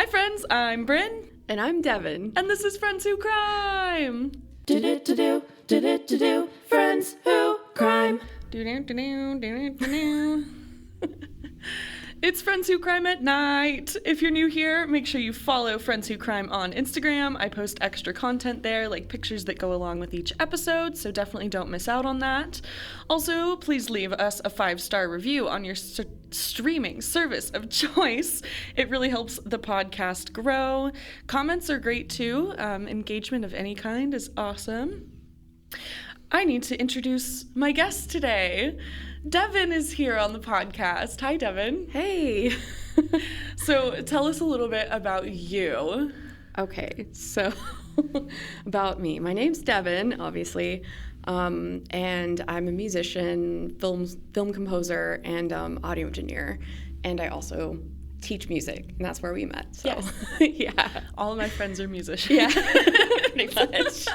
Hi friends, I'm Bryn. And I'm Devin. And this is Friends Who Crime. Do, Friends Who Crime. It's Friends Who Crime at night. If you're new here, make sure you follow Friends Who Crime on Instagram. I post extra content there, like pictures that go along with each episode, so definitely don't miss out on that. Also, please leave us a 5-star review on your streaming service of choice. It really helps the podcast grow. Comments are great too. Engagement of any kind is awesome. I need to introduce my guest today. Devin is here on the podcast. Hi, Devin. Hey. So tell us a little bit about you. Okay, so about me. My name's Devin, obviously, and I'm a musician, film composer, and audio engineer, and I also teach music, and that's where we met. So, yes. Yeah. All of my friends are musicians. Yeah, pretty much.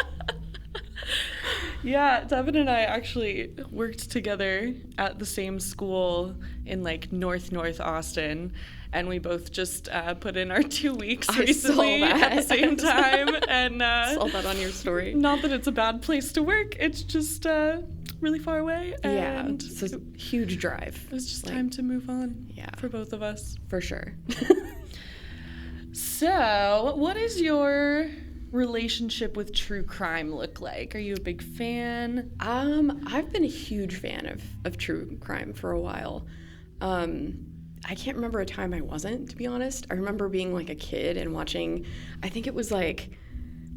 Yeah, Devin and I actually worked together at the same school in like North Austin, and we both just put in our 2 weeks recently at the same time. And saw that on your story. Not that it's a bad place to work, it's just really far away. And yeah, it's a huge drive. It was just time to move on. Yeah, for both of us. For sure. So, what is your relationship with true crime look like? Are you a big fan? I've been a huge fan of true crime for a while. I can't remember a time I wasn't, to be honest. I remember being like a kid and watching, I think it was like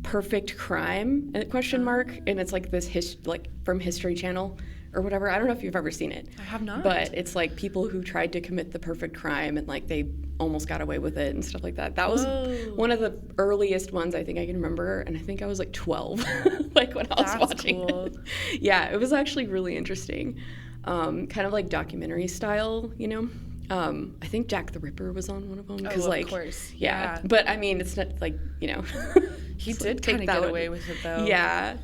Perfect Crime, and it's like this from History Channel or whatever. I don't know if you've ever seen it. I have not. But it's like people who tried to commit the perfect crime and like they almost got away with it and stuff like that. That was one of the earliest ones I think I can remember, and I think I was like 12 like when I was watching it. Yeah, it was actually really interesting. Kind of like documentary style, you know. I think Jack the Ripper was on one of them. Of course. Yeah. But I mean, it's not like, you know. He did kind of get away with it though. Yeah,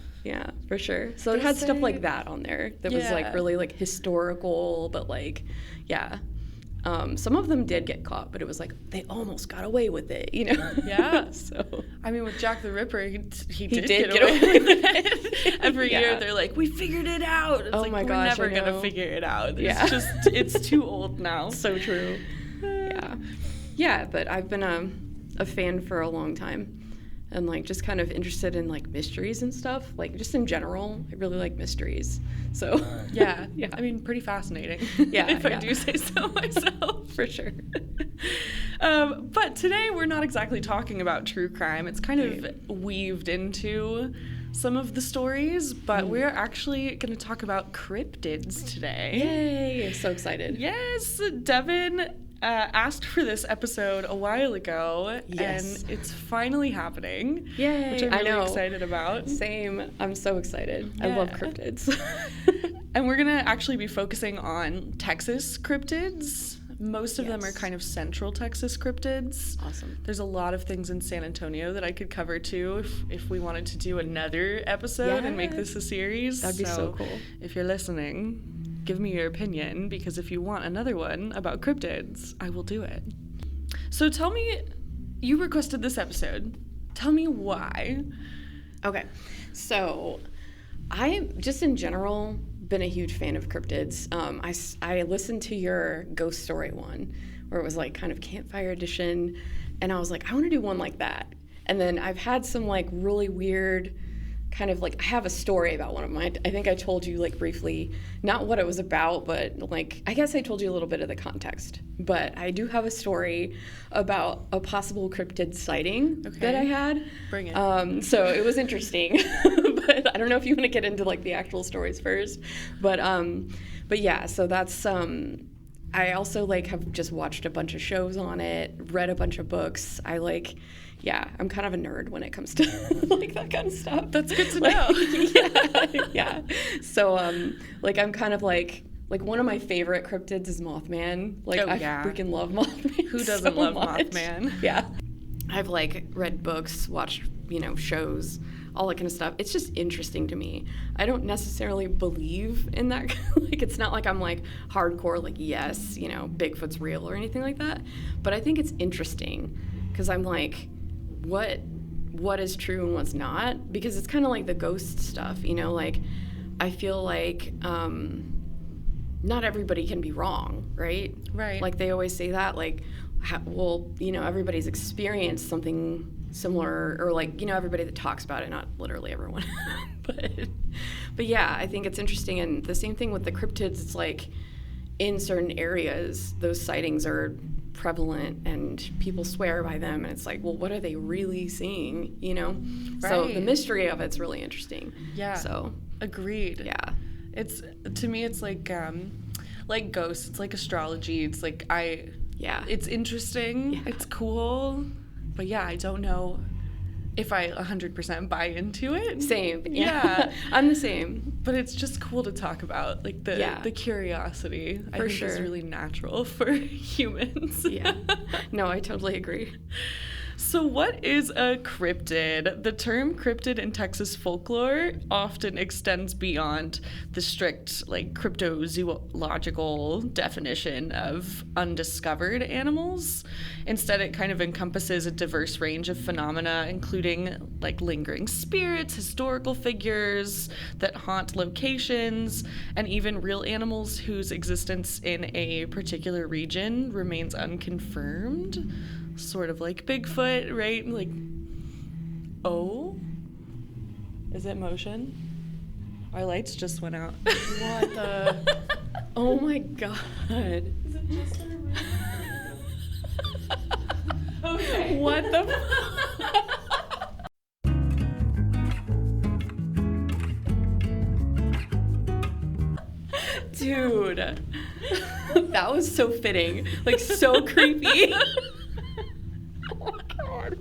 for sure. So it had stuff like that on there that was like really like historical, but like, yeah. Some of them did get caught, but it was like they almost got away with it, you know? Yeah. So I mean, with Jack the Ripper, he did get away with it. Every year they're like, we figured it out. It's my gosh, we're never gonna figure it out. Yeah. It's too old now. So true. Yeah, but I've been a fan for a long time. And like just kind of interested in like mysteries and stuff, like just in general. I really like mysteries. So yeah. I mean, pretty fascinating. Yeah, if I do say so myself. For sure. But today we're not exactly talking about true crime. It's kind of weaved into some of the stories, but we're actually going to talk about cryptids today. Yay! So excited. Yes, Devin asked for this episode a while ago, and it's finally happening. Yay! Which I'm really excited about. Same. I'm so excited. Yeah. I love cryptids. And we're going to actually be focusing on Texas cryptids. Most of them are kind of central Texas cryptids. Awesome. There's a lot of things in San Antonio that I could cover too if we wanted to do another episode and make this a series. That'd be so cool. If you're listening, give me your opinion, because if you want another one about cryptids, I will do it. So tell me, you requested this episode. Tell me why. Okay. So I just in general been a huge fan of cryptids. I listened to your ghost story one where it was like kind of campfire edition, and I was like, I want to do one like that. And then I've had some like really weird kind of like, I have a story about one of mine. I think I told you like briefly, not what it was about, but like, I guess I told you a little bit of the context. But I do have a story about a possible cryptid sighting that I had. Bring it. So it was interesting, but I don't know if you want to get into like the actual stories first. But yeah, so that's, I also like have just watched a bunch of shows on it, read a bunch of books. I'm kind of a nerd when it comes to like that kind of stuff. That's good to know. Yeah. So I'm kind of like one of my favorite cryptids is Mothman. I freaking love Mothman. Who doesn't love much. Mothman? Yeah. I've like read books, watched, shows, all that kind of stuff. It's just interesting to me. I don't necessarily believe in that. It's not like I'm like hardcore, like, yes, Bigfoot's real or anything like that. But I think it's interesting. because I'm like, what is true and what's not? Because it's kind of like the ghost stuff, you know, like I feel like not everybody can be wrong, right? Right. Like they always say that, like, well, you know, everybody's experienced something similar, or like, you know, everybody that talks about it, not literally everyone, but yeah, I think it's interesting. And the same thing with the cryptids, it's like in certain areas, those sightings are prevalent and people swear by them, and it's like, well, what are they really seeing, you know? Right. So the mystery of it's really interesting. Yeah. So agreed. Yeah. It's, to me, it's like ghosts. It's like astrology. It's like it's interesting. Yeah. It's cool. But yeah, I don't know if I 100% buy into it. Same. Yeah. I'm the same. But it's just cool to talk about. Like the curiosity, I think, is really natural for humans. Yeah. No, I totally agree. So what is a cryptid? The term cryptid in Texas folklore often extends beyond the strict, like, cryptozoological definition of undiscovered animals. Instead, it kind of encompasses a diverse range of phenomena, including, like, lingering spirits, historical figures that haunt locations, and even real animals whose existence in a particular region remains unconfirmed. Sort of like Bigfoot, right? Like, oh, is it motion? Our lights just went out. What the? Oh my god. Is it just our room? Okay. What the? Dude, that was so fitting. Like, so creepy. Oh my god.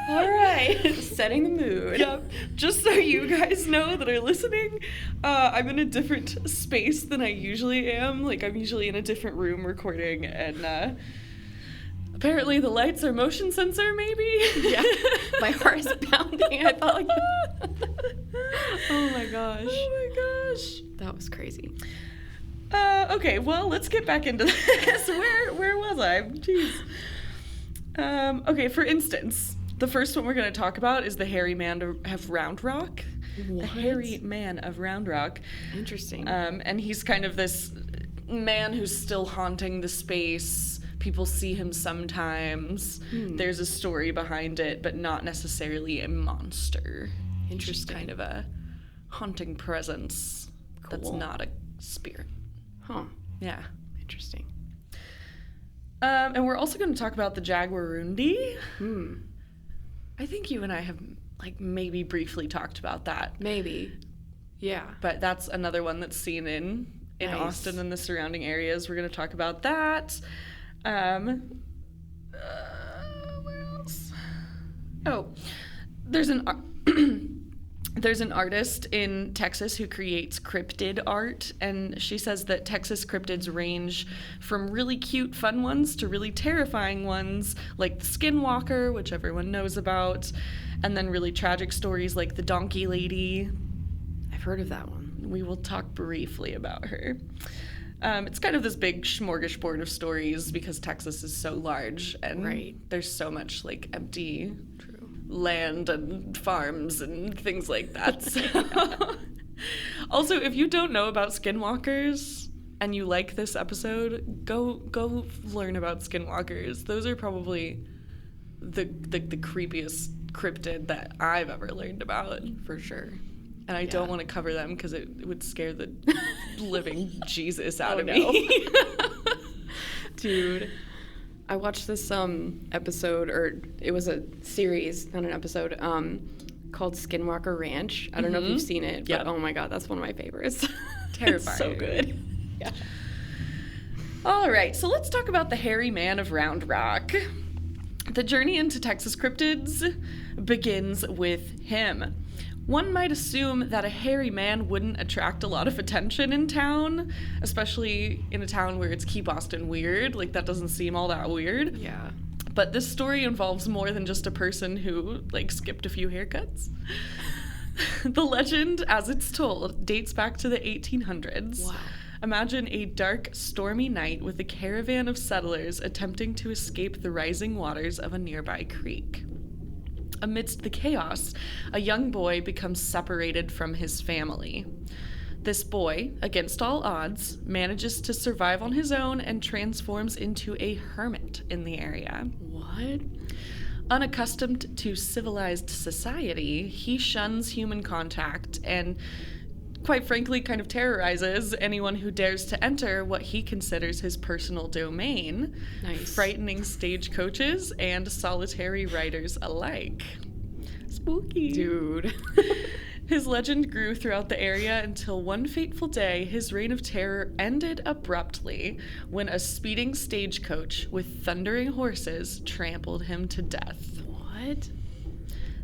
All right, setting the mood. Yep. Just so you guys know that are listening, I'm in a different space than I usually am. Like, I'm usually in a different room recording, and apparently the lights are motion sensor, maybe? Yeah. My heart is pounding. I thought, like, oh my gosh. Oh my gosh. That was crazy. Okay, well, let's get back into this. Where was I? Jeez. Okay, for instance, the first one we're going to talk about is the hairy man of Round Rock. What? The hairy man of Round Rock. Interesting. And he's kind of this man who's still haunting the space. People see him sometimes. There's a story behind it, but not necessarily a monster. Interesting. Just kind of a haunting presence that's not a spirit. Huh. Yeah. Interesting. And we're also going to talk about the Jaguarundi. I think you and I have, like, maybe briefly talked about that. Maybe. Yeah. But that's another one that's seen in Nice. Austin and the surrounding areas. We're going to talk about that. Where else? Oh, there's an artist in Texas who creates cryptid art, and she says that Texas cryptids range from really cute, fun ones to really terrifying ones, like the Skinwalker, which everyone knows about, and then really tragic stories like the Donkey Lady. I've heard of that one. We will talk briefly about her. It's kind of this big smorgasbord of stories because Texas is so large, and there's so much, like, empty land and farms and things like that. So. Also, if you don't know about skinwalkers and you like this episode, go learn about skinwalkers. Those are probably the creepiest cryptid that I've ever learned about, for sure. And I don't want to cover them because it would scare the living Jesus out of me. Dude. I watched this episode, or it was a series, not an episode, called Skinwalker Ranch. I don't know if you've seen it, but oh my god, that's one of my favorites. Terrifying. So good. Yeah. All right, so let's talk about the hairy man of Round Rock. The journey into Texas cryptids begins with him. One might assume that a hairy man wouldn't attract a lot of attention in town, especially in a town where it's Keep Austin Weird. Like, that doesn't seem all that weird. Yeah. But this story involves more than just a person who, like, skipped a few haircuts. The legend, as it's told, dates back to the 1800s. Wow. Imagine a dark, stormy night with a caravan of settlers attempting to escape the rising waters of a nearby creek. Amidst the chaos, a young boy becomes separated from his family. This boy, against all odds, manages to survive on his own and transforms into a hermit in the area. What? Unaccustomed to civilized society, he shuns human contact and, quite frankly, kind of terrorizes anyone who dares to enter what he considers his personal domain, Nice. frightening stagecoaches and solitary riders alike. Spooky. Dude. His legend grew throughout the area until one fateful day, his reign of terror ended abruptly when a speeding stagecoach with thundering horses trampled him to death. What?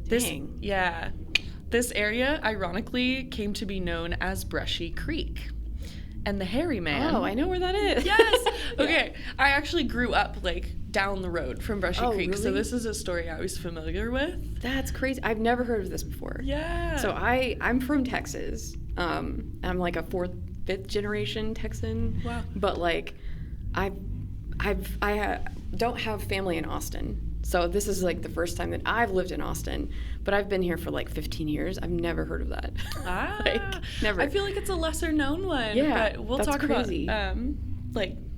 This, Dang. yeah. This area, ironically, came to be known as Brushy Creek. And the Hairy Man... Oh, I know where that is. Yes! Okay, I actually grew up, down the road from Brushy Creek, so really? this is a story I was familiar with. That's crazy. I've never heard of this before. Yeah. So I'm from Texas. I'm like a 4th, 5th generation Texan. Wow. But I don't have family in Austin. So this is the first time that I've lived in Austin, but I've been here for 15 years. I've never heard of that. Never. I feel like it's a lesser known one. Yeah, But we'll that's talk crazy. about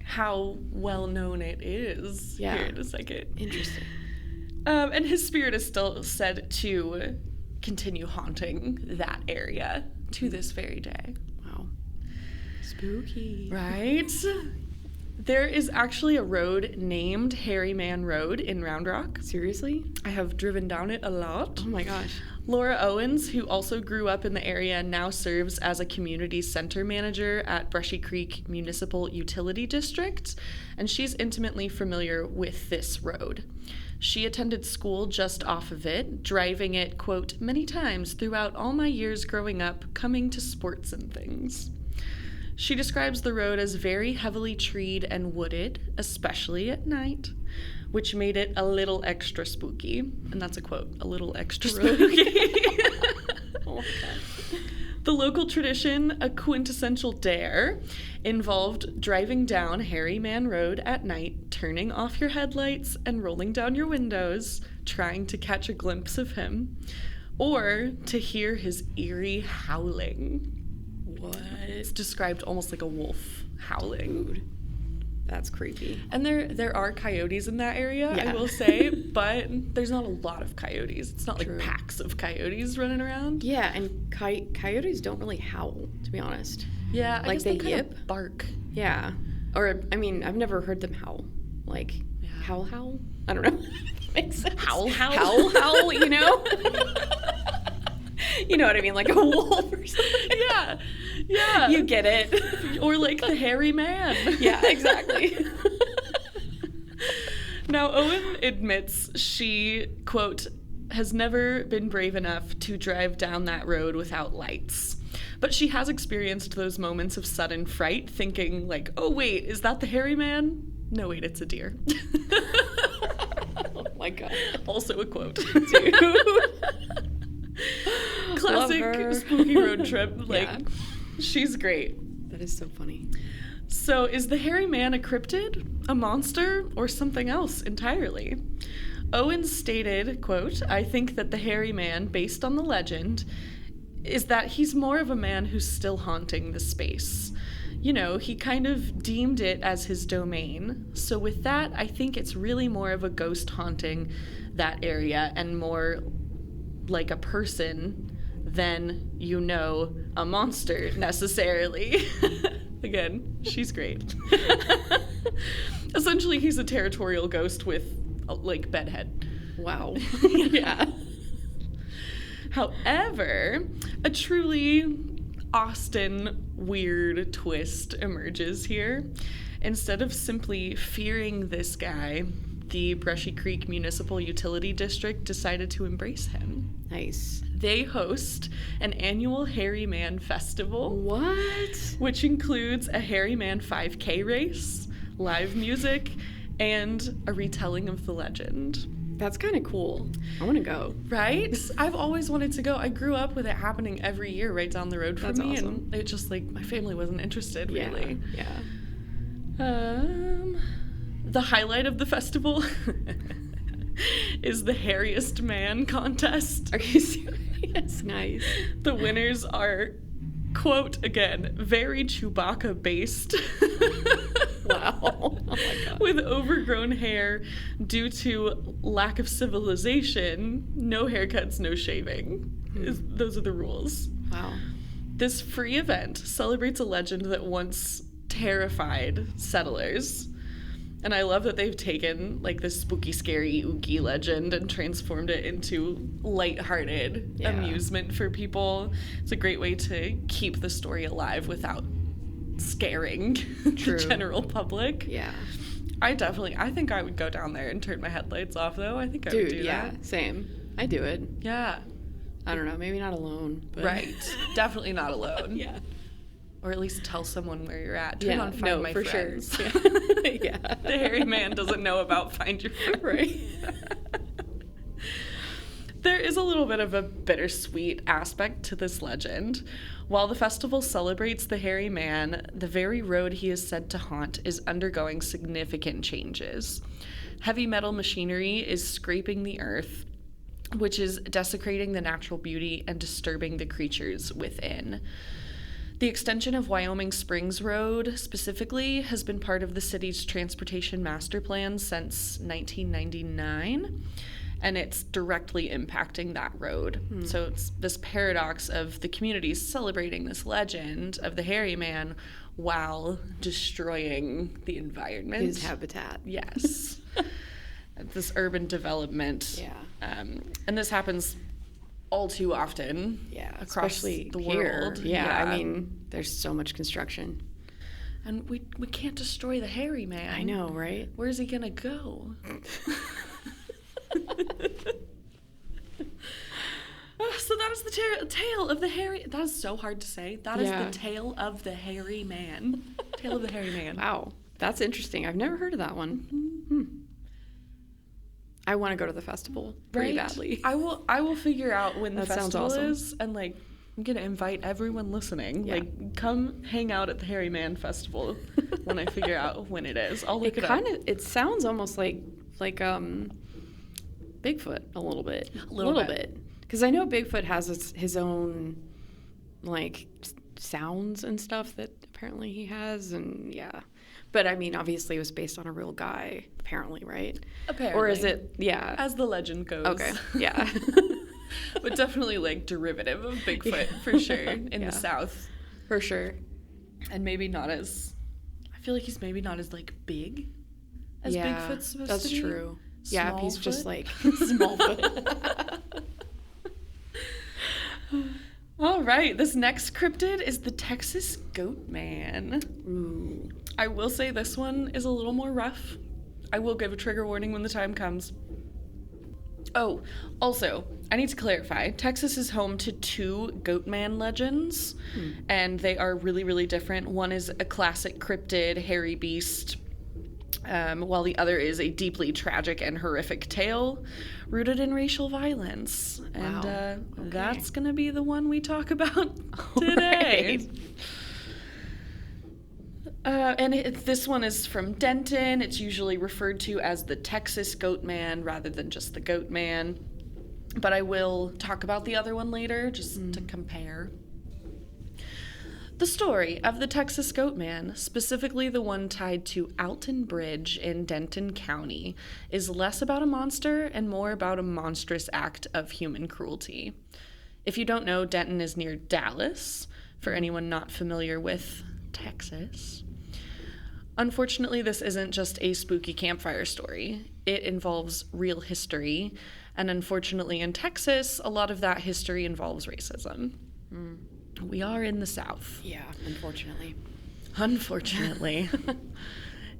how well known it is Yeah. here in a second. Interesting. And his spirit is still said to continue haunting that area to this very day. Wow. Spooky. Right? There is actually a road named Hairy Man Road in Round Rock. Seriously? I have driven down it a lot. Oh my gosh. Laura Owens, who also grew up in the area, now serves as a community center manager at Brushy Creek Municipal Utility District, and she's intimately familiar with this road. She attended school just off of it, driving it, quote, many times throughout all my years growing up, coming to sports and things. She describes the road as very heavily treed and wooded, especially at night, which made it a little extra spooky. And that's a quote, a little extra spooky. Oh my god. The local tradition, a quintessential dare, involved driving down Hairy Man Road at night, turning off your headlights and rolling down your windows, trying to catch a glimpse of him, or to hear his eerie howling. What? It's described almost like a wolf howling. Dude. That's creepy. And there are coyotes in that area, Yeah. I will say, but there's not a lot of coyotes. It's not True. like packs of coyotes running around. Yeah, and coyotes don't really howl, to be honest. Yeah, I guess they kind yip? of bark. Yeah. Or, I've never heard them howl. Yeah. Howl? I don't know. Makes sense. Howl? Howl, you know? You know what I mean, like a wolf or something. Yeah. You get it. Or like the hairy man. Yeah, exactly. Now, Owen admits she, quote, has never been brave enough to drive down that road without lights. But she has experienced those moments of sudden fright, thinking like, oh wait, is that the hairy man? No, wait, it's a deer. Oh my god. Also a quote. Dude. Classic Love her. spooky road trip. Yeah. She's great. That is so funny. So, is the hairy man a cryptid, a monster, or something else entirely? Owens stated, quote, I think that the hairy man, based on the legend, is that he's more of a man who's still haunting the space. You know, he kind of deemed it as his domain. So with that, I think it's really more of a ghost haunting that area and more like a person than, you know, a monster necessarily. Again, she's great. Essentially, he's a territorial ghost with, like, bedhead. Wow. Yeah. However, a truly Austin weird twist emerges here. Instead of simply fearing this guy, the Brushy Creek Municipal Utility District decided to embrace him. Nice. They host an annual Hairy Man Festival. What? Which includes a Hairy Man 5K race, live music, and a retelling of the legend. That's kind of cool. I want to go. Right? I've always wanted to go. I grew up with it happening every year right down the road from me. Awesome. And it just, like, my family wasn't interested, really. Yeah. The highlight of the festival is the hairiest man contest. Are you serious? Nice. The winners are, quote, again, very Chewbacca based. Wow. Oh my God. With overgrown hair due to lack of civilization, no haircuts, no shaving. Those are the rules. Wow. This free event celebrates a legend that once terrified settlers. And I love that they've taken, like, this spooky, scary, oogie legend and transformed it into lighthearted amusement for people. It's a great way to keep the story alive without scaring the general public. Yeah. I think I would go down there and turn my headlights off, though. I think I would do that. Same. I do it. Yeah. I don't know, maybe not alone. But... Right. Definitely not alone. Yeah. Or at least tell someone where you're at. Turn on Find My Friends. Sure. Yeah. The hairy man doesn't know about Find Your Friends. Right. There is a little bit of a bittersweet aspect to this legend. While the festival celebrates the hairy man, the very road he is said to haunt is undergoing significant changes. Heavy metal machinery is scraping the earth, which is desecrating the natural beauty and disturbing the creatures within. The extension of Wyoming Springs Road, specifically, has been part of the city's transportation master plan since 1999, and it's directly impacting that road. So it's this paradox of the community celebrating this legend of the hairy man while destroying the environment. His habitat. Yes. This urban development. Yeah. And this happens all too often across especially the here. world. Yeah, I mean, there's so much construction. And we can't destroy the hairy man. I know, right? Where's he gonna go? So that is the tale of the hairy... That is so hard to say. That is the tale of the hairy man. Tale of the hairy man. Wow, that's interesting. I've never heard of that one. I want to go to the festival pretty badly. I will figure out when the festival awesome. is, and, like, I'm gonna invite everyone listening. Yeah. Like, come hang out at the Hairy Man Festival when I figure out when it is. I'll look it up. It sounds almost like Bigfoot a little bit. A little bit. Because I know Bigfoot has his own, like, sounds and stuff that apparently he has, and But, I mean, obviously it was based on a real guy, apparently, right? Apparently. Or is it, As the legend goes. Okay, yeah. But definitely, like, derivative of Bigfoot, for sure, in the South. For sure. And maybe not as... I feel like he's maybe not as, like, big as Bigfoot's supposed to be. That's true. Yeah, he's just, like, Smallfoot. All right, this next cryptid is the Texas Goatman. Ooh. I will say this one is a little more rough. I will give a trigger warning when the time comes. Oh, also, I need to clarify. Texas is home to 2 Goatman legends, and they are really, really different. One is a classic cryptid, hairy beast, while the other is a deeply tragic and horrific tale rooted in racial violence. Wow. And that's going to be the one we talk about today. And this one is from Denton. It's usually referred to as the Texas Goatman rather than just the Goatman. But I will talk about the other one later, just to compare. The story of the Texas Goatman, specifically the one tied to Alton Bridge in Denton County, is less about a monster and more about a monstrous act of human cruelty. If you don't know, Denton is near Dallas, for anyone not familiar with Texas. Unfortunately, this isn't just a spooky campfire story. It involves real history, and unfortunately in Texas, a lot of that history involves racism. We are in the South. Yeah, unfortunately. Unfortunately.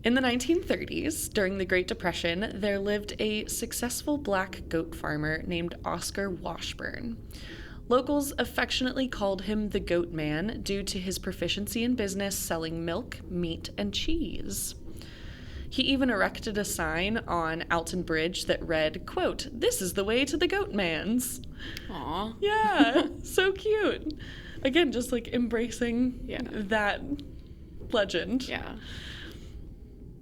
In the 1930s, during the Great Depression, there lived a successful black goat farmer named Oscar Washburn. Locals affectionately called him the Goat Man due to his proficiency in business selling milk, meat, and cheese. He even erected a sign on Alton Bridge that read, quote, "This is the way to the Goatmans." Aw. Yeah, so cute. Again, just like embracing that legend. Yeah.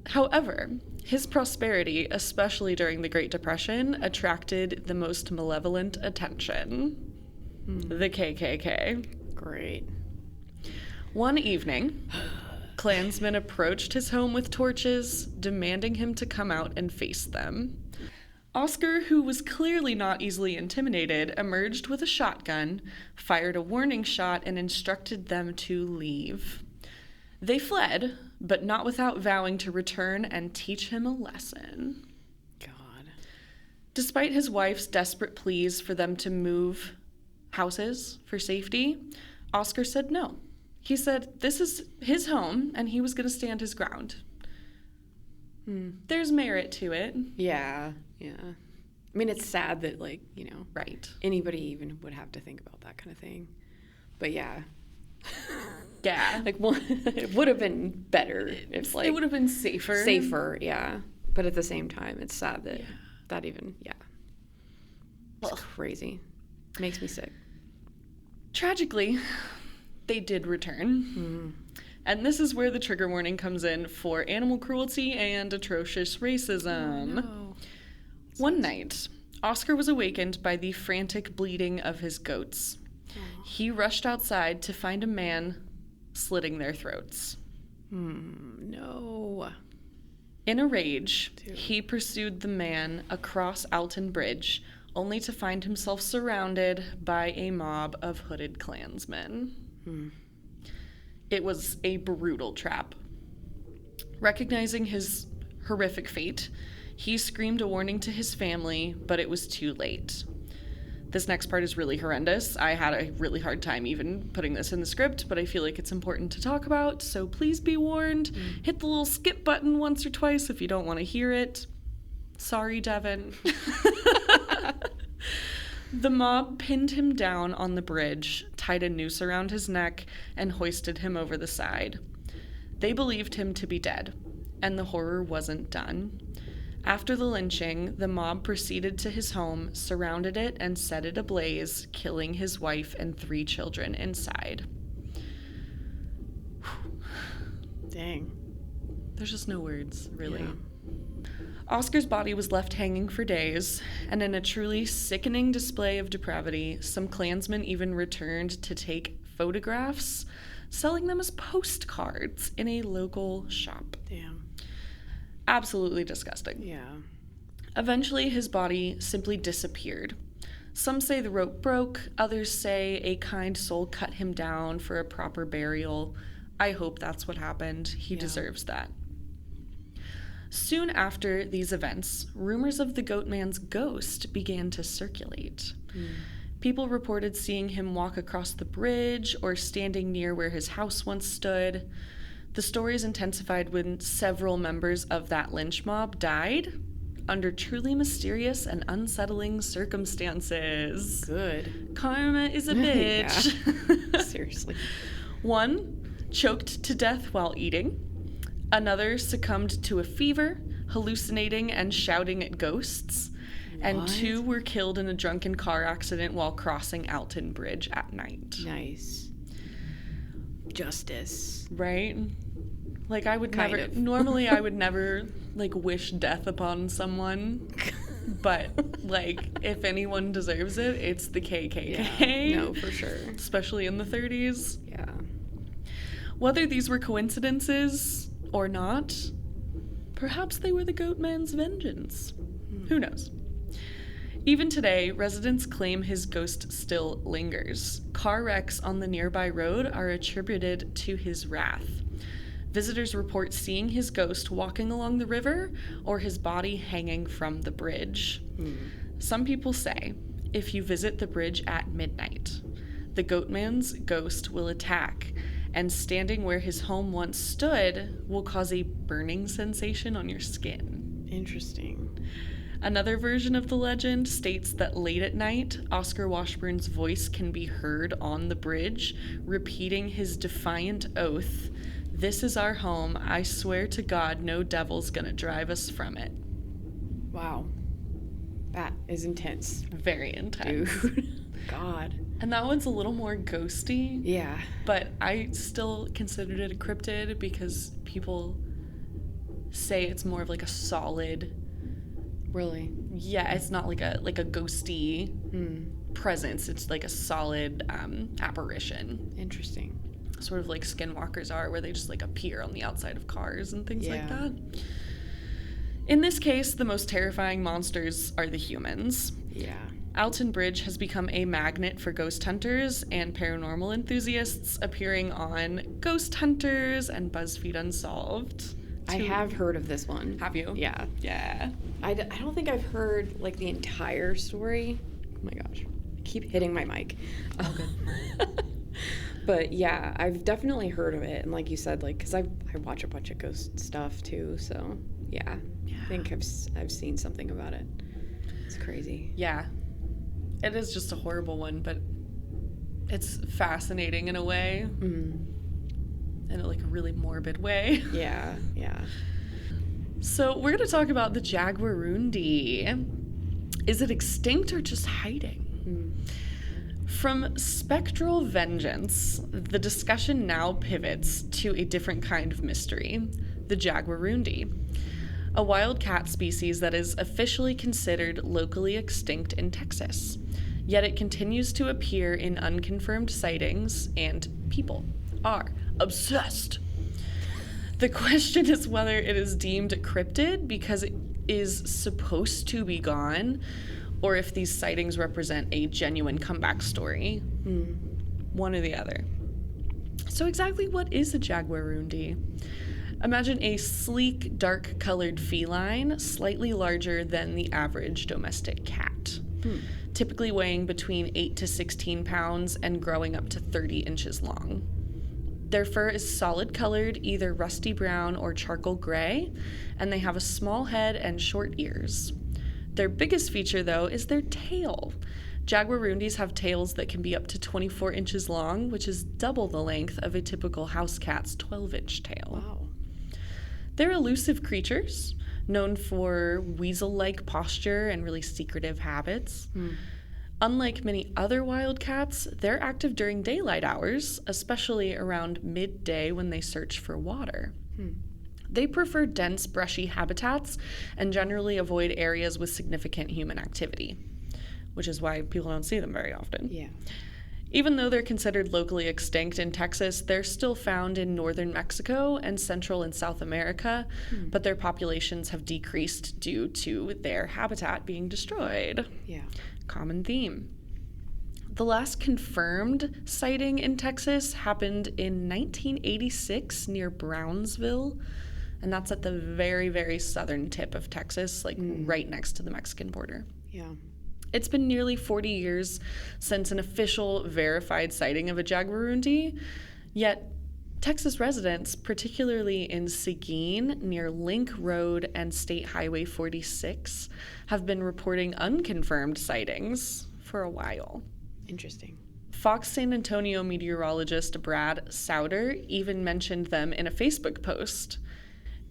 However, his prosperity, especially during the Great Depression, attracted the most malevolent attention. The KKK. Great. One evening, Klansmen approached his home with torches, demanding him to come out and face them. Oscar, who was clearly not easily intimidated, emerged with a shotgun, fired a warning shot, and instructed them to leave. They fled, but not without vowing to return and teach him a lesson. God. Despite his wife's desperate pleas for them to move houses for safety, Oscar said no. He said this is his home, and he was going to stand his ground. There's merit to it. Yeah. Yeah. I mean, it's sad that, like, you know, Right. anybody even would have to think about that kind of thing. But yeah. Yeah. Like, it would have been better if, like, It would have been safer. safer, yeah. But at the same time, it's sad that that even, It's crazy. Makes me sick. Tragically, they did return. And this is where the trigger warning comes in for animal cruelty and atrocious racism. Oh, no. One night, Oscar was awakened by the frantic bleating of his goats. He rushed outside to find a man slitting their throats. No. In a rage, he pursued the man across Alton Bridge, only to find himself surrounded by a mob of hooded Klansmen. It was a brutal trap. Recognizing his horrific fate, he screamed a warning to his family, but it was too late. This next part is really horrendous. I had a really hard time even putting this in the script, but I feel like it's important to talk about, so please be warned. Hit the little skip button once or twice if you don't want to hear it. Sorry, Devin. The mob pinned him down on the bridge, tied a noose around his neck, and hoisted him over the side. They believed him to be dead, and the horror wasn't done. After the lynching, the mob proceeded to his home, surrounded it, and set it ablaze, killing his wife and 3 children inside. Dang. There's just no words, really. Yeah. Oscar's body was left hanging for days, and in a truly sickening display of depravity, some Klansmen even returned to take photographs, selling them as postcards in a local shop. Damn. Absolutely disgusting. Yeah. Eventually, his body simply disappeared. Some say the rope broke, others say a kind soul cut him down for a proper burial. I hope that's what happened. He deserves that. Soon after these events, rumors of the Goatman's ghost began to circulate. People reported seeing him walk across the bridge or standing near where his house once stood. The stories intensified when several members of that lynch mob died under truly mysterious and unsettling circumstances. Good. Karma is a bitch. Yeah. Seriously. One choked to death while eating. Another succumbed to a fever, hallucinating and shouting at ghosts. And What? 2 were killed in a drunken car accident while crossing Alton Bridge at night. Nice. Justice. Right? Like, I would Kind never... of. Normally, I would never, like, wish death upon someone. But, like, if anyone deserves it, it's the KKK. Yeah. No, for sure. Especially in the 30s. Yeah. Whether these were coincidences or not, perhaps they were the Goatman's vengeance. Who knows? Even today, residents claim his ghost still lingers. Car wrecks on the nearby road are attributed to his wrath. Visitors report seeing his ghost walking along the river or his body hanging from the bridge. Some people say if you visit the bridge at midnight, the Goatman's ghost will attack, and standing where his home once stood will cause a burning sensation on your skin. Interesting. Another version of the legend states that late at night, Oscar Washburn's voice can be heard on the bridge, repeating his defiant oath, "This is our home. I swear to God, no devil's gonna drive us from it." Wow. That is intense. Very intense. Dude. God. And that one's a little more ghosty. Yeah. But I still considered it a cryptid because people say it's more of like a solid. Really? Yeah, it's not like a ghosty presence. It's like a solid apparition. Interesting. Sort of like skinwalkers are, where they just like appear on the outside of cars and things like that. In this case, the most terrifying monsters are the humans. Yeah. Alton Bridge has become a magnet for ghost hunters and paranormal enthusiasts, appearing on Ghost Hunters and BuzzFeed Unsolved. I have heard of this one. Have you? Yeah. Yeah. I don't think I've heard, like, the entire story. Oh, my gosh. I keep hitting my mic. All good. But, yeah, I've definitely heard of it. And like you said, like, because I watch a bunch of ghost stuff, too. So, yeah. I think I've seen something about it. It's crazy. Yeah. It is just a horrible one, but it's fascinating in a way. In like a really morbid way. Yeah. So we're going to talk about the Jaguarundi. Is it extinct or just hiding? From spectral vengeance, the discussion now pivots to a different kind of mystery, the Jaguarundi, a wild cat species that is officially considered locally extinct in Texas. Yet it continues to appear in unconfirmed sightings, and people are obsessed. The question is whether it is deemed a cryptid because it is supposed to be gone, or if these sightings represent a genuine comeback story. One or the other. So exactly what is a Jaguarundi? Imagine a sleek, dark-colored feline, slightly larger than the average domestic cat, typically weighing between 8 to 16 pounds and growing up to 30 inches long. Their fur is solid-colored, either rusty brown or charcoal gray, and they have a small head and short ears. Their biggest feature, though, is their tail. Jaguarundis have tails that can be up to 24 inches long, which is double the length of a typical house cat's 12-inch tail. Wow. They're elusive creatures, known for weasel-like posture and really secretive habits. Unlike many other wild cats, they're active during daylight hours, especially around midday when they search for water. They prefer dense, brushy habitats and generally avoid areas with significant human activity, which is why people don't see them very often. Yeah. Even though they're considered locally extinct in Texas, they're still found in northern Mexico and Central and South America, but their populations have decreased due to their habitat being destroyed. Yeah. Common theme. The last confirmed sighting in Texas happened in 1986 near Brownsville, and that's at the very, very southern tip of Texas, like right next to the Mexican border. Yeah. It's been nearly 40 years since an official verified sighting of a Jaguarundi, yet Texas residents, particularly in Seguin near Link Road and State Highway 46, have been reporting unconfirmed sightings for a while. Interesting. Fox San Antonio meteorologist Brad Souter even mentioned them in a Facebook post.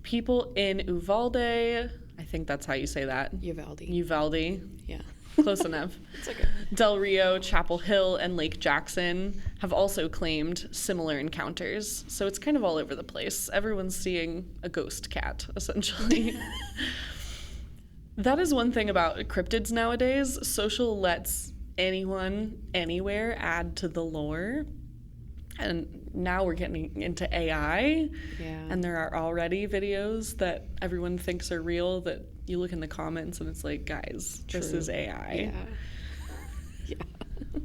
People in Uvalde, I think that's how you say that. Uvalde. Yeah. Close enough. It's okay. Del Rio, Chapel Hill, and Lake Jackson have also claimed similar encounters. So it's kind of all over the place. Everyone's seeing a ghost cat, essentially. That is one thing about cryptids nowadays. Social lets anyone, anywhere add to the lore. And now we're getting into AI. Yeah. And there are already videos that everyone thinks are real that you look in the comments and it's like, guys, this is AI. Yeah.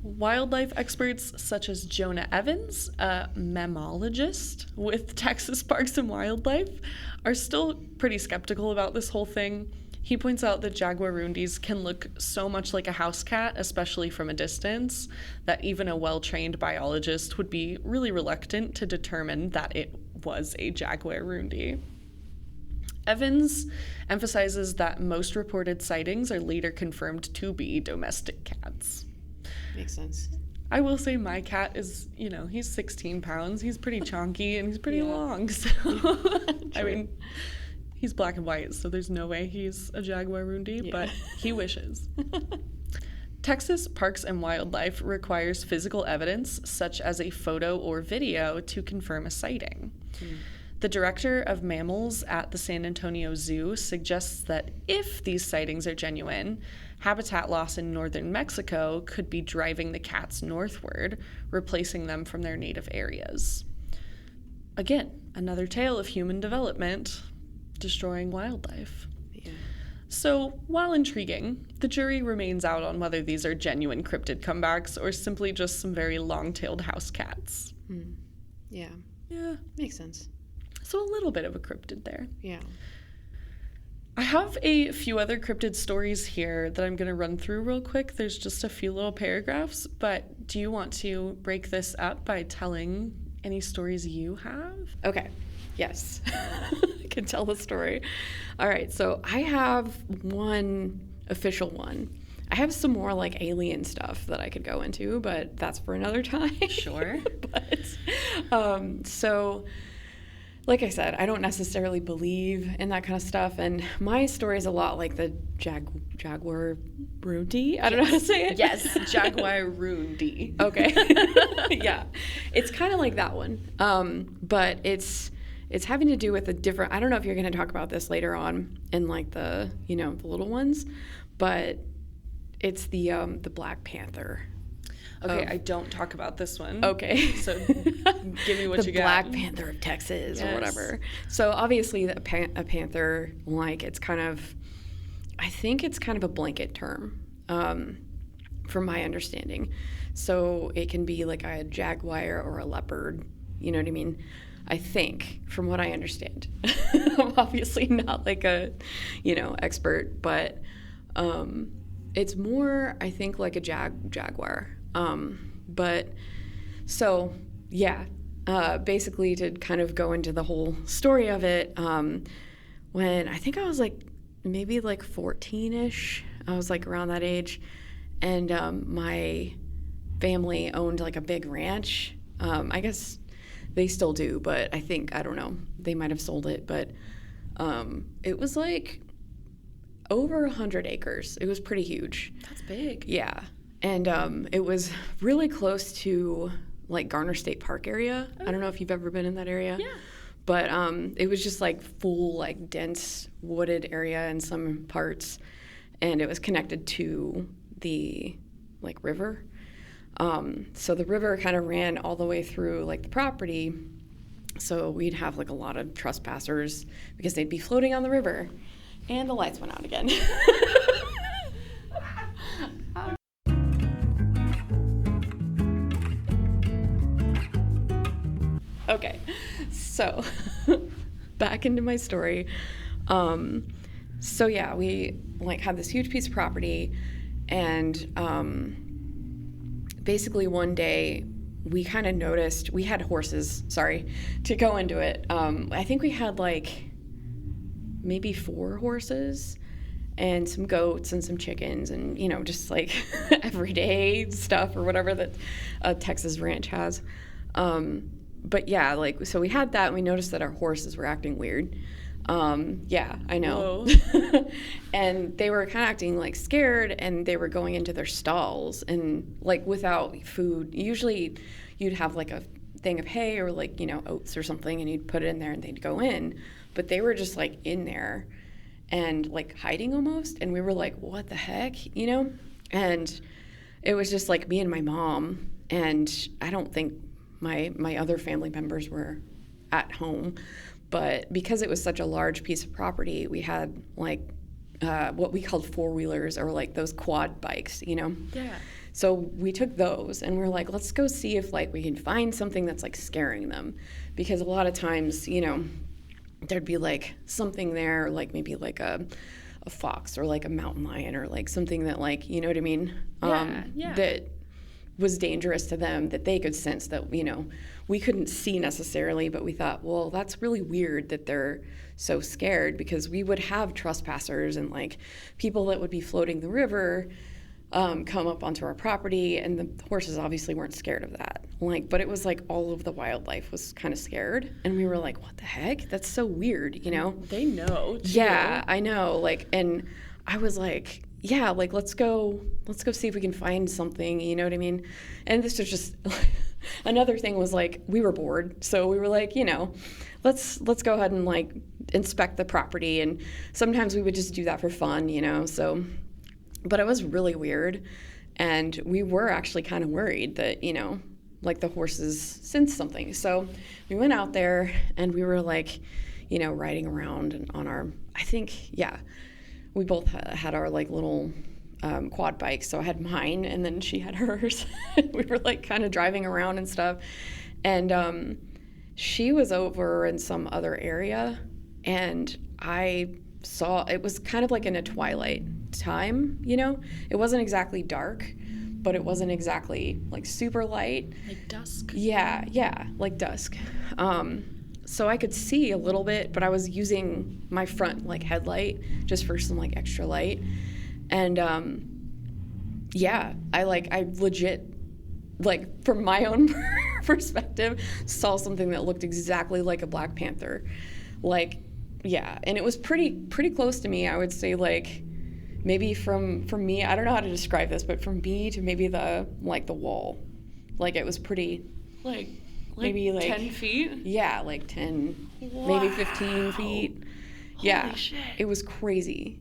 Wildlife experts such as Jonah Evans, a mammologist with Texas Parks and Wildlife, are still pretty skeptical about this whole thing. He points out that Jaguarundis can look so much like a house cat, especially from a distance, that even a well-trained biologist would be really reluctant to determine that it was a Jaguarundi. Evans emphasizes that most reported sightings are later confirmed to be domestic cats. Makes sense. I will say my cat is, he's 16 pounds. He's pretty chonky and he's pretty long. So, I mean, he's black and white, so there's no way he's a Jaguarundi, but he wishes. Texas Parks and Wildlife requires physical evidence, such as a photo or video, to confirm a sighting. The director of mammals at the San Antonio Zoo suggests that if these sightings are genuine, habitat loss in northern Mexico could be driving the cats northward, replacing them from their native areas. Again, another tale of human development destroying wildlife. Yeah. So, while intriguing, the jury remains out on whether these are genuine cryptid comebacks or simply just some very long-tailed house cats. Yeah. Yeah. Makes sense. So a little bit of a cryptid there. Yeah. I have a few other cryptid stories here that I'm going to run through real quick. There's just a few little paragraphs, but do you want to break this up by telling any stories you have? Okay. Yes. I can tell the story. All right. So I have one official one. I have some more like alien stuff that I could go into, but that's for another time. Sure. So like I said, I don't necessarily believe in that kind of stuff, and my story is a lot like the Jaguarundi. I don't know how to say it. Yes, Jaguarundi. Okay. Yeah, it's kind of like that one, but it's having to do with a different. I don't know if you're going to talk about this later on in like the the little ones, but it's the Black Panther. Okay, I don't talk about this one. Okay. So give me what you got. The Black Panther of Texas or whatever. So obviously a panther, like it's kind of, I think it's kind of a blanket term from my understanding. So it can be like a jaguar or a leopard, you know what I mean? I think, from what I understand. I'm obviously not like a, expert, but it's more, I think, like a jaguar. But so yeah, basically to kind of go into the whole story of it, when I think I was like maybe like 14-ish, I was like around that age, and my family owned like a big ranch. I guess they still do, but I don't know, they might have sold it, but it was like over 100 acres. It was pretty huge. That's big. Yeah. And it was really close to like Garner State Park area. I don't know if you've ever been in that area. Yeah. But it was just like full, like dense wooded area in some parts. And it was connected to the like river. So the river kind of ran all the way through like the property. So we'd have like a lot of trespassers because they'd be floating on the river. And the lights went out again. Okay, so back into my story. So yeah, we like had this huge piece of property, and basically one day we kind of noticed we had horses. Sorry, to go into it. I think we had like maybe 4 horses and some goats and some chickens and just like everyday stuff or whatever that a Texas ranch has. But yeah, like, so we had that, and we noticed that our horses were acting weird. Yeah, I know. And they were kind of acting like scared, and they were going into their stalls and like without food. Usually you'd have like a thing of hay or like, oats or something, and you'd put it in there and they'd go in. But they were just like in there and like hiding almost. And we were like, what the heck, And it was just like me and my mom, and I don't think my other family members were at home, but because it was such a large piece of property, we had like what we called 4-wheelers, or like those quad bikes, Yeah. So we took those, and we're like, let's go see if like we can find something that's like scaring them, because a lot of times, there'd be like something there, like maybe like a fox or like a mountain lion or like something that like, you know what I mean? Yeah. That was dangerous to them, that they could sense that, we couldn't see necessarily, but we thought, well, that's really weird that they're so scared, because we would have trespassers and like people that would be floating the river come up onto our property, and the horses obviously weren't scared of that. Like, but it was like all of the wildlife was kind of scared, and we were like, what the heck? That's so weird, you know? They know, too. Yeah, I know. Like, and I was like, yeah, like, let's go see if we can find something, you know what I mean? And this was just another thing was like, we were bored, so we were like, you know, let's go ahead and like inspect the property, and sometimes we would just do that for fun, you know, so. But it was really weird, and we were actually kind of worried that, you know, like the horses sensed something. So we went out there, and we were like, you know, riding around and on our, I think, yeah, we both had our like little quad bikes. So I had mine, and then she had hers. We were like kind of driving around and stuff, and she was over in some other area, and I saw, it was kind of like in a twilight time, you know? It wasn't exactly dark, but it wasn't exactly like super light. Like dusk? Yeah, like dusk. So I could see a little bit, but I was using my front like headlight just for some like extra light. And yeah, I legit, like from my own perspective, saw something that looked exactly like a black panther. Like, yeah, and it was pretty close to me. I would say like maybe from me, I don't know how to describe this, but from me to maybe the wall. Like it was pretty like maybe like 10 feet? Yeah, like 10, Wow. maybe 15 feet. Yeah, Holy shit. it was crazy.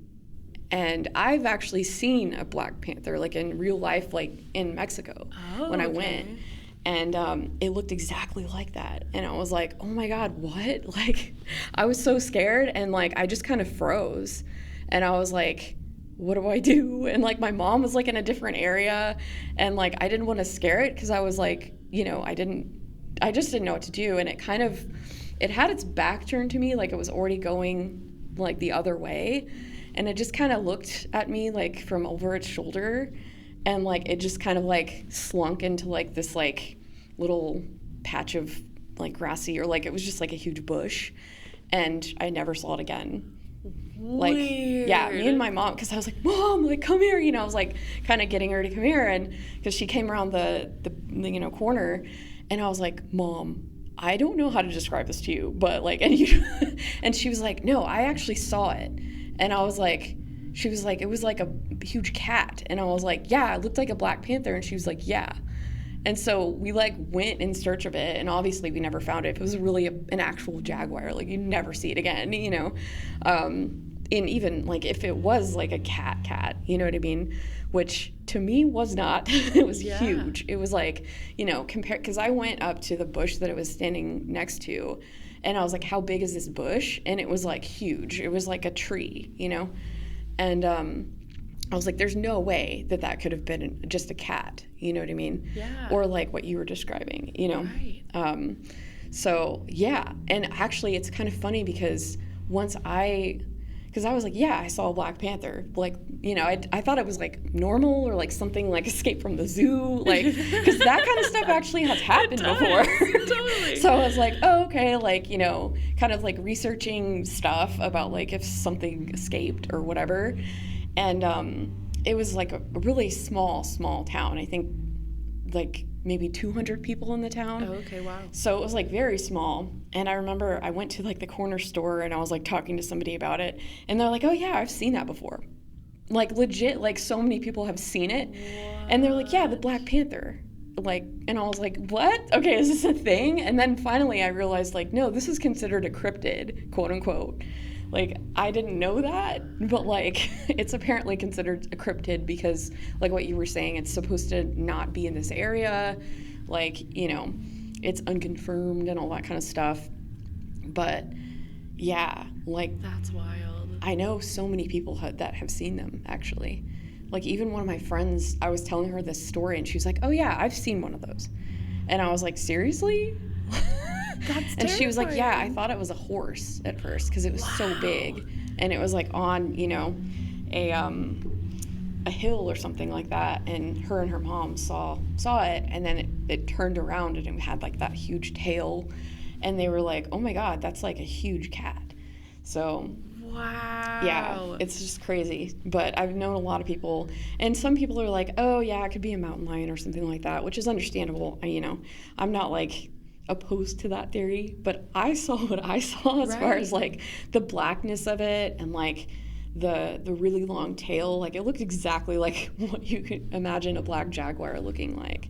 And I've actually seen a black panther like in real life, like in Mexico when I went. And it looked exactly like that. And I was like, oh my God, what? Like, I was so scared, and like, I just kind of froze. And I was like, what do I do? And like, my mom was like in a different area, and like, I didn't want to scare it because I was like, you know, I just didn't know what to do. And it had its back turned to me, like it was already going like the other way. And it just kind of looked at me like from over its shoulder. And like it just kind of like slunk into like this like little patch of like grassy, or like it was just like a huge bush, and I never saw it again. Like, Weird. Yeah, me and my mom, because I was like, Mom, like come here, you know, I was like kind of getting her to come here, and because she came around the you know corner, and I was like, Mom, I don't know how to describe this to you, but like, and she was like, no, I actually saw it, and I was like. She was like, it was like a huge cat. And I was like, yeah, it looked like a black panther. And she was like, yeah. And so we like went in search of it. And obviously we never found it. It was really an actual jaguar. Like you never see it again, you know? And even like if it was like a cat, you know what I mean? Which to me was not. It was huge. It was like, you know, because I went up to the bush that it was standing next to. And I was like, how big is this bush? And it was like huge. It was like a tree, you know? And I was like, there's no way that could have been just a cat, you know what I mean? Yeah. Or like what you were describing, you know? Right. So, yeah. And actually, it's kind of funny because because I was like, yeah, I saw a black panther. Like, you know, I thought it was like normal or like something like Escape from the Zoo. Like, because that kind of stuff actually has happened before. Totally. So I was like, oh, okay, like, you know, kind of like researching stuff about like if something escaped or whatever. And it was like a really small town. I think like maybe 200 people in the town. Oh, okay, wow. So it was like very small. And I remember I went to like the corner store and I was like talking to somebody about it. And they're like, oh yeah, I've seen that before. Like legit, like so many people have seen it. What? And they're like, yeah, the Black Panther. Like, and I was like, what? Okay, is this a thing? And then finally I realized like, no, this is considered a cryptid, quote unquote. Like, I didn't know that, but like, it's apparently considered a cryptid because, like what you were saying, it's supposed to not be in this area. Like, you know, it's unconfirmed and all that kind of stuff. But yeah, like, that's wild. I know so many people that have seen them, actually. Like, even one of my friends, I was telling her this story and she was like, oh yeah, I've seen one of those. And I was like, seriously? That's and she was like, yeah, I thought it was a horse at first because it was so big, and it was like on, you know, a hill or something like that, and her mom saw it, and then it turned around and it had like that huge tail, and they were like, oh my god, that's like a huge cat. So Wow. Yeah, it's just crazy. But I've known a lot of people, and some people are like, oh, yeah, it could be a mountain lion or something like that, which is understandable. I'm not, like, opposed to that theory, but I saw what I saw as far as, like, the blackness of it and, like, the really long tail. Like, it looked exactly like what you could imagine a black jaguar looking like.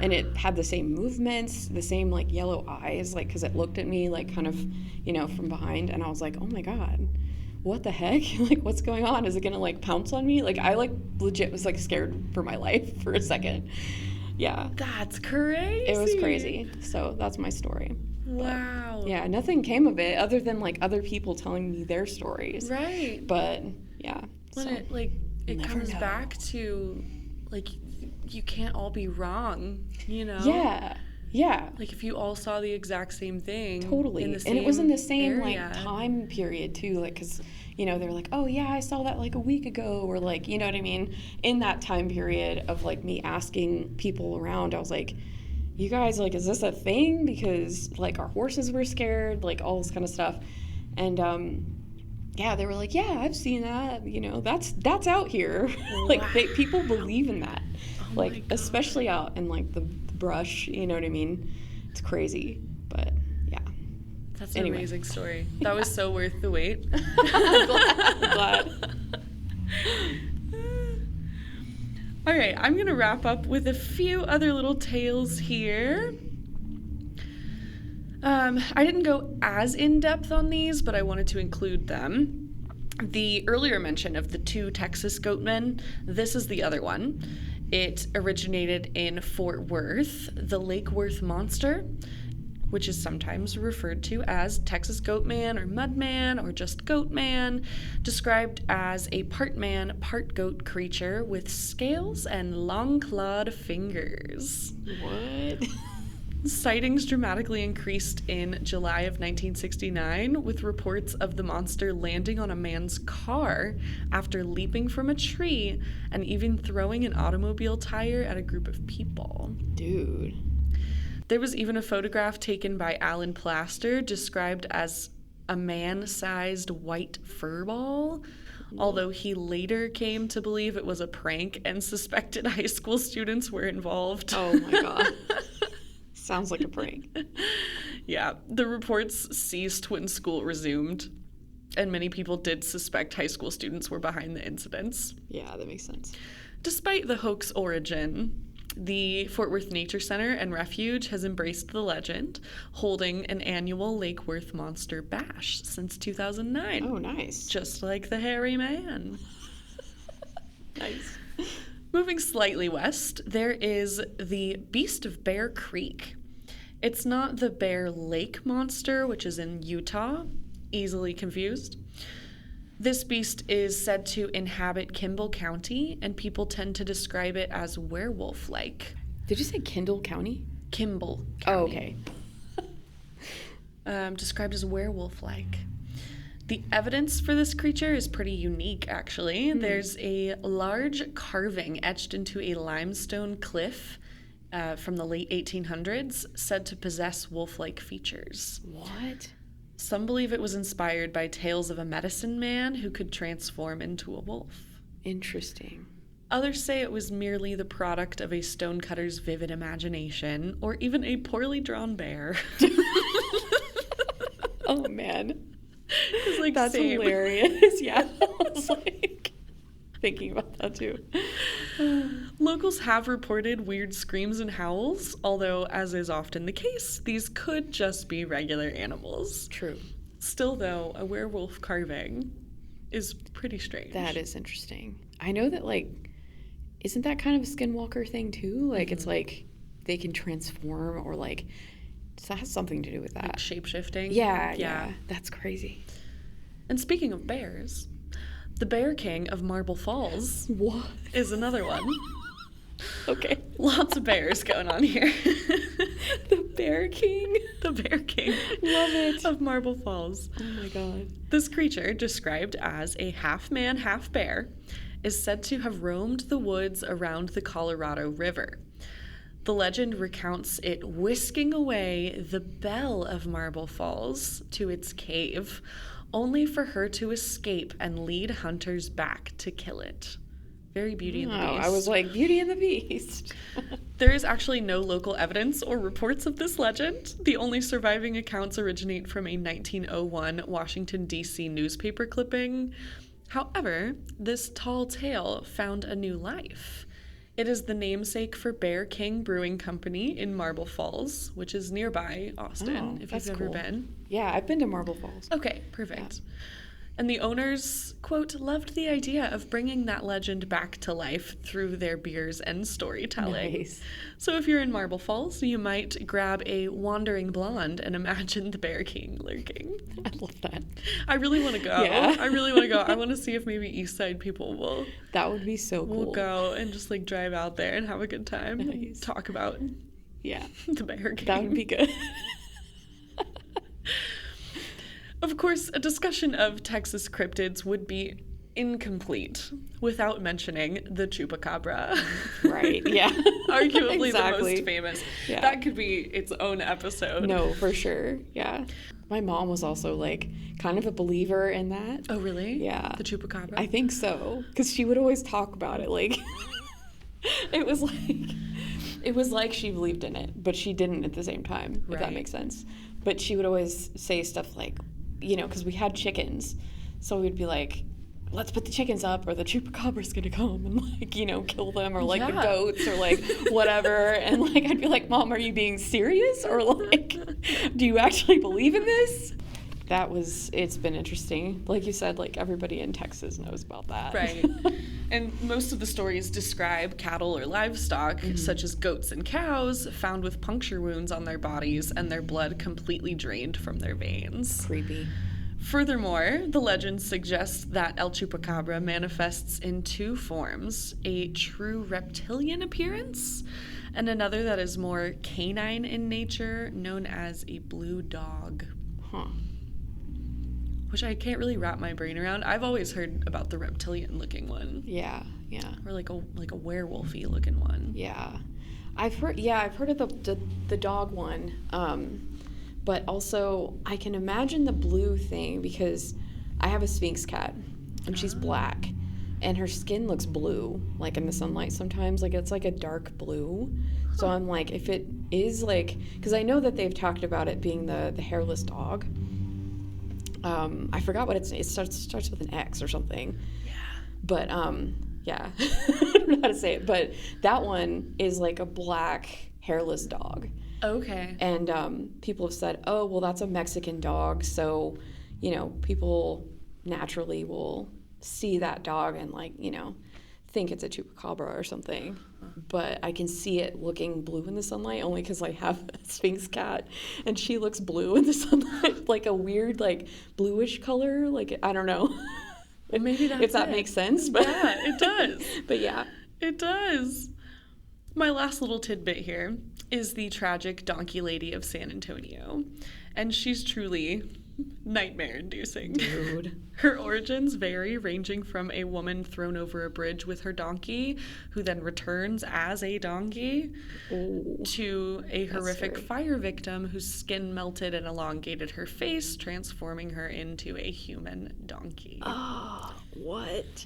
And it had the same movements, the same, like, yellow eyes, like, because it looked at me, like, kind of, from behind. And I was like, oh, my God, what the heck? Like, what's going on? Is it going to, like, pounce on me? Like, I, like, legit was, like, scared for my life for a second. Yeah. That's crazy. It was crazy. So that's my story. Wow. But, yeah, nothing came of it other than, like, other people telling me their stories. Right. But, yeah. When so, it comes back to, like, you can't all be wrong, Yeah. Yeah. Like, if you all saw the exact same thing. Totally. In the same and it was in the same, area. like, time period, too. Like, because, they're like, oh, yeah, I saw that, like, a week ago. Or, like, you know what I mean? In that time period of, like, me asking people around, I was like, you guys, like, is this a thing? Because, like, our horses were scared, like, all this kind of stuff. And, yeah, they were like, yeah, I've seen that. That's out here. Like, people believe in that. Oh, like, especially out in, like, the brush, you know what I mean? It's crazy, but yeah. That's an amazing story. That was so worth the wait. I'm glad. All right, I'm going to wrap up with a few other little tales here. I didn't go as in-depth on these, but I wanted to include them. The earlier mention of the 2 Texas goatmen, this is the other one. It originated in Fort Worth, the Lake Worth monster, which is sometimes referred to as Texas Goatman or Mudman or just Goatman, described as a part man, part goat creature with scales and long-clawed fingers. What? Sightings dramatically increased in July of 1969, with reports of the monster landing on a man's car after leaping from a tree and even throwing an automobile tire at a group of people. Dude. There was even a photograph taken by Alan Plaster described as a man-sized white furball, although he later came to believe it was a prank and suspected high school students were involved. Oh my God. Sounds like a prank. Yeah, the reports ceased when school resumed, and many people did suspect high school students were behind the incidents. Yeah, that makes sense. Despite the hoax origin, the Fort Worth Nature Center and Refuge has embraced the legend, holding an annual Lake Worth Monster Bash since 2009. Oh, nice. Just like the hairy man. Nice. Moving slightly west, there is the Beast of Bear Creek. It's not the Bear Lake monster, which is in Utah, easily confused. This beast is said to inhabit Kimble County, and people tend to describe it as werewolf-like. Did you say Kendall County? Kimble County. Oh, okay. Described as werewolf-like. The evidence for this creature is pretty unique, actually. There's a large carving etched into a limestone cliff from the late 1800s, said to possess wolf-like features. What? Some believe it was inspired by tales of a medicine man who could transform into a wolf. Interesting. Others say it was merely the product of a stonecutter's vivid imagination, or even a poorly drawn bear. Oh, man. It's like, that's same. hilarious. Yeah. I was like thinking about that too. Locals have reported weird screams and howls, although, as is often the case, these could just be regular animals. True. Still, though, a werewolf carving is pretty strange. That is interesting. I know that, like, isn't that kind of a skinwalker thing too? Like, it's like they can transform, or like, so that has something to do with that. Like shape-shifting? Yeah. That's crazy. And speaking of bears, the Bear King of Marble Falls is another one. Okay. Lots of bears going on here. The Bear King? The Bear King. Love it. Of Marble Falls. Oh my God. This creature, described as a half-man, half-bear, is said to have roamed the woods around the Colorado River. The legend recounts it whisking away the belle of Marble Falls to its cave, only for her to escape and lead hunters back to kill it. Very Beauty and the Beast. I was like, Beauty and the Beast. There is actually no local evidence or reports of this legend. The only surviving accounts originate from a 1901 Washington, D.C. newspaper clipping. However, this tall tale found a new life. It is the namesake for Bear King Brewing Company in Marble Falls, which is nearby Austin, if you've ever been. Yeah, I've been to Marble Falls. Okay, perfect. Yeah. And the owners, quote, loved the idea of bringing that legend back to life through their beers and storytelling. Nice. So if you're in Marble Falls, you might grab a wandering blonde and imagine the Bear King lurking. I love that. I really want to go. Yeah. I really want to go. I want to see if maybe East Side people will. That would be so cool. We'll go and just like drive out there and have a good time. Nice. Talk about the Bear King. That would be good. Of course, a discussion of Texas cryptids would be incomplete without mentioning the chupacabra. Right, yeah. Arguably exactly. the most famous. Yeah. That could be its own episode. No, for sure. Yeah. My mom was also like kind of a believer in that. Oh, really? Yeah. The chupacabra? I think so. Because she would always talk about it. Like, it was like she believed in it, but she didn't at the same time, if that makes sense. But she would always say stuff like, you know, because we had chickens. So we'd be like, let's put the chickens up or the chupacabra's gonna come and like, you know, kill them, or like the goats or like whatever. And like, I'd be like, Mom, are you being serious? Or like, do you actually believe in this? It's been interesting. Like you said, like everybody in Texas knows about that. Right. And most of the stories describe cattle or livestock, such as goats and cows, found with puncture wounds on their bodies and their blood completely drained from their veins. Creepy. Furthermore, the legend suggests that El Chupacabra manifests in two forms, a true reptilian appearance and another that is more canine in nature, known as a blue dog. Huh. Which I can't really wrap my brain around. I've always heard about the reptilian-looking one. Yeah. Or like a werewolf-y looking one. Yeah. I've heard of the dog one. But also, I can imagine the blue thing because I have a Sphinx cat, and she's black, and her skin looks blue, like in the sunlight sometimes. Like, it's like a dark blue. So I'm like, if it is like, because I know that they've talked about it being the hairless dog. I forgot what it starts with an X or something. Yeah. But, yeah. I don't know how to say it. But that one is like a black hairless dog. Okay. And people have said, oh, well, that's a Mexican dog. So, you know, people naturally will see that dog and, like, you know, think it's a chupacabra or something. But I can see it looking blue in the sunlight only because I have a Sphinx cat and she looks blue in the sunlight, like a weird, like, bluish color. Like, I don't know. Well, maybe that's if that makes sense. But yeah, it does. But yeah. It does. My last little tidbit here is the tragic donkey lady of San Antonio. And she's truly nightmare-inducing. Dude. Her origins vary, ranging from a woman thrown over a bridge with her donkey, who then returns as a donkey, to a horrific fire victim whose skin melted and elongated her face, transforming her into a human donkey. Oh, what?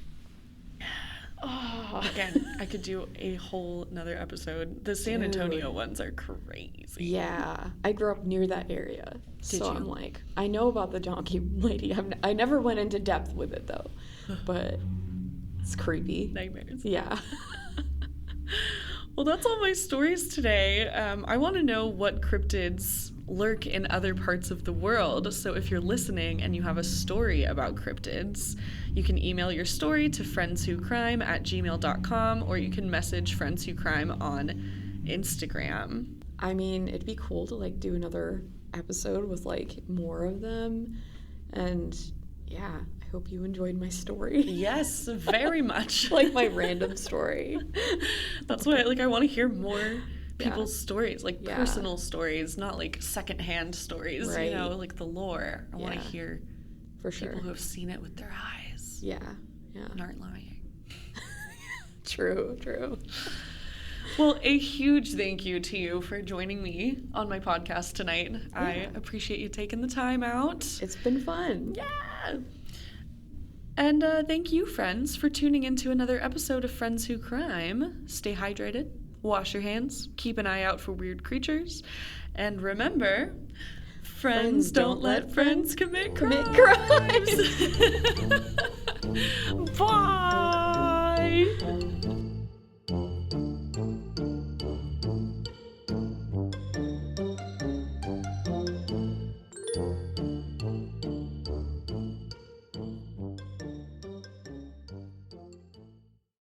Oh. Again, I could do a whole nother episode. The San Antonio ones are crazy. Yeah. I grew up near that area. Did you? I'm like, I know about the donkey lady. I never went into depth with it, though. But it's creepy. Nightmares. Yeah. Well, that's all my stories today. I want to know what cryptids lurk in other parts of the world. So if you're listening and you have a story about cryptids, you can email your story to friendswhocrime@gmail.com, or you can message Friends Who Crime on Instagram. I mean, it'd be cool to, like, do another episode with, like, more of them. And yeah, I hope you enjoyed my story. Yes, very much. Like my random story. That's what I want to hear more people's stories, like Yeah. personal stories, not like secondhand stories, Right. you know, like the lore. I want to Yeah. hear For sure. people who have seen it with their eyes Yeah. and aren't lying. True. Well, a huge thank you to you for joining me on my podcast tonight. I appreciate you taking the time out. It's been fun. Yeah. Yeah. And thank you, friends, for tuning into another episode of Friends Who Crime. Stay hydrated, wash your hands, keep an eye out for weird creatures, and remember, friends don't let friends commit crimes. Bye!